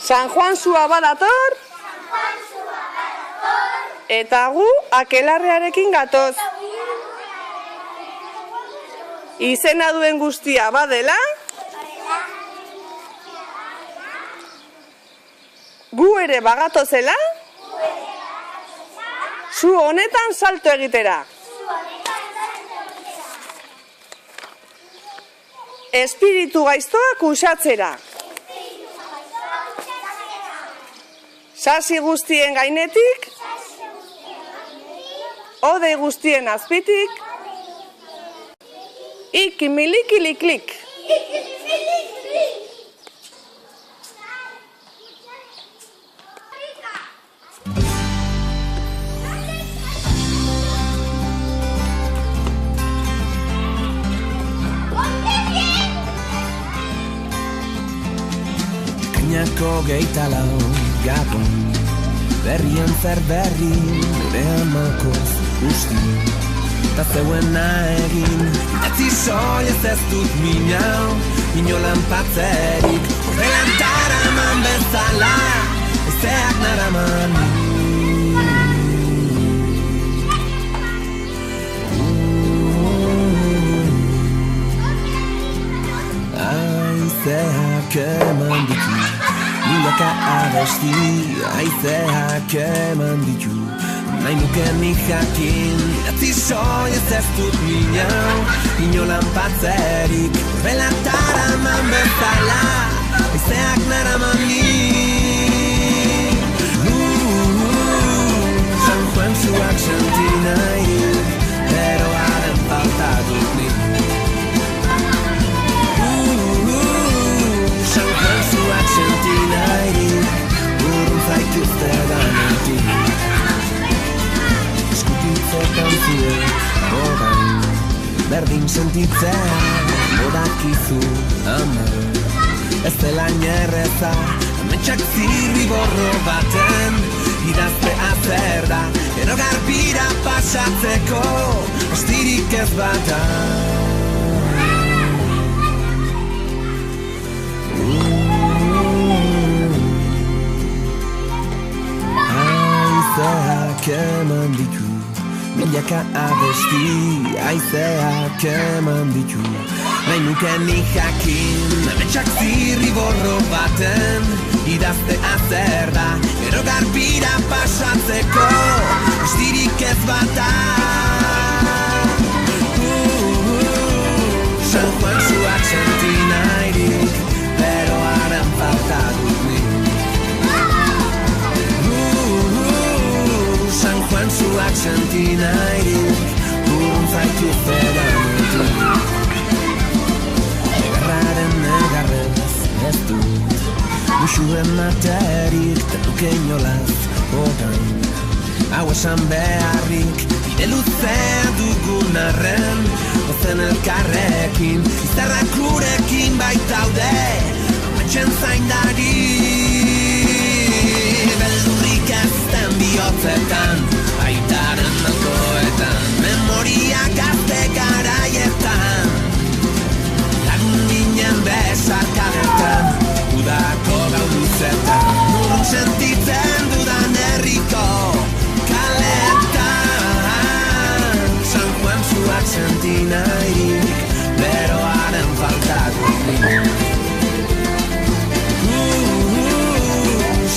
San Juan zua badator, eta gu akelarrearekin gatoz. Izena duen guztia badela, gu ere bagatozela, zu honetan salto egitera. Espiritu gaiztoak uxatzera. Sasi guztien gainetik, odei guztien azpitik, ikimilikiliklik. Ekainako 24 gabon, berrian zer berri, nire amakoz guzti, eta zeuena egin, idatzi soilez ez dut minau, inolan patzerik, horrelan taraman bezala, ezeak naraman. Aizeak eman ditu, milaka abesti, aizeak eman ditu, nahi nuke nik jakin, idatzi soilez ez dut minau, inolan patzerik, horrela taraman bezala, aizeak naraman nik. San Juan zuak senti nahi, pero haren falta dut nik. San Juan zuak senti nahi, urrun zaituzte danetik. Eskutitzetan zuen, odan, berdin sentitzea, modakizu ama. Ez dela nierreza, ametsak zirriborro baten, idaztea zer da, gero garbira pasatzeko, astirik ez bata. Aizeak eman ditu, milaka abesti, aizeak eman ditu, nahi nuke nik jakin, ametsak zirriborro baten, idaztea zer da, gero garbira pasatzeko, astirik ez bata. San Juan zuak senti nahirik, pero haren falta dut nik. San Juan zuak senti nahirik, urrun zaituzte danetik. Egarraren negarrez ez dut, muxuen materik, tenuke inolaz odan. Hau esan beharrik, bide luzea dugun arren, ozen elkarrekin, izarrak gurekin baitaude, ametxen zaindari. Beldurrik ezten bihotzetan, aitaren malkoetan, memoria gazte garaietan, lagun ginen besarkadetan, udako gau luzetan, urrun sentitzen dudan herriko kaletan. San Juan zuak senti nahirik, pero haren falta dut nik.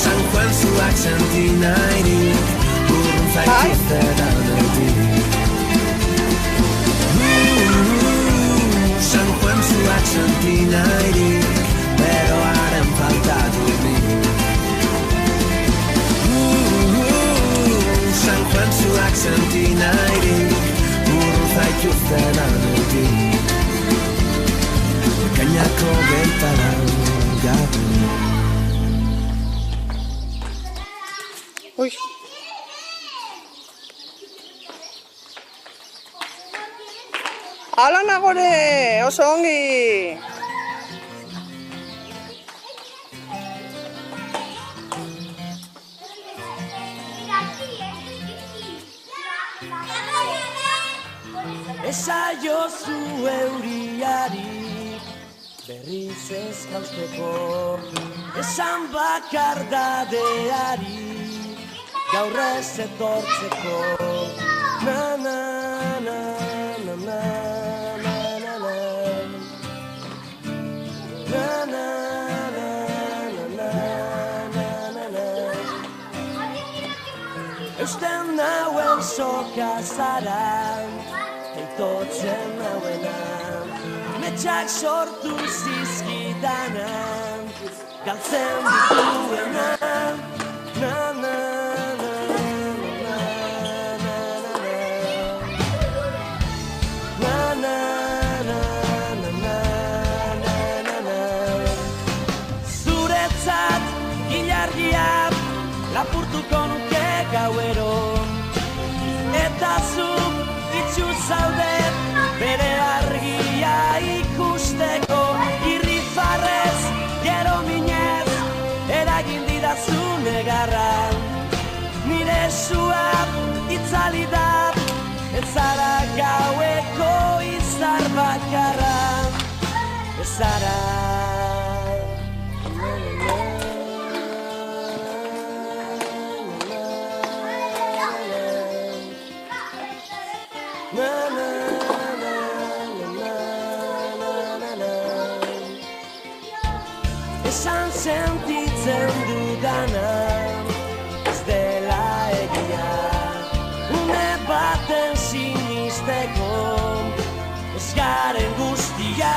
San Juan zuak senti nahirik, urrun zaituzte danetik. San Juan zuak senti nahirik, pero haren falta dut nik. San Juan zuak senti nahirik, urrun zaituzte danetik. Ekainako 24 gabon. Ui. Ala nagore, oso ongi. Esaiozu euriari, berriz ezkausteko, esan bakardadeari gaur ez etortzeko. Na na na na na na na na na na na na na na. Eusten nauen soka zara, eitotzen nauena, metxak sortu zizkidanan, galtzen dituena. Na na na na na na na na na. Zuretzat gilargia lapurtuko nuke gauero, eta zu itxu zaude bere argia ikusteko. Irrifarrez, gero minez, eragin didazu negarra. Nire sua itzali da, ez zara gaueko izar bakarra. Ez zara. Esan sentitzen dudana ez dela egia, une baten sinisteko ez garen guztia.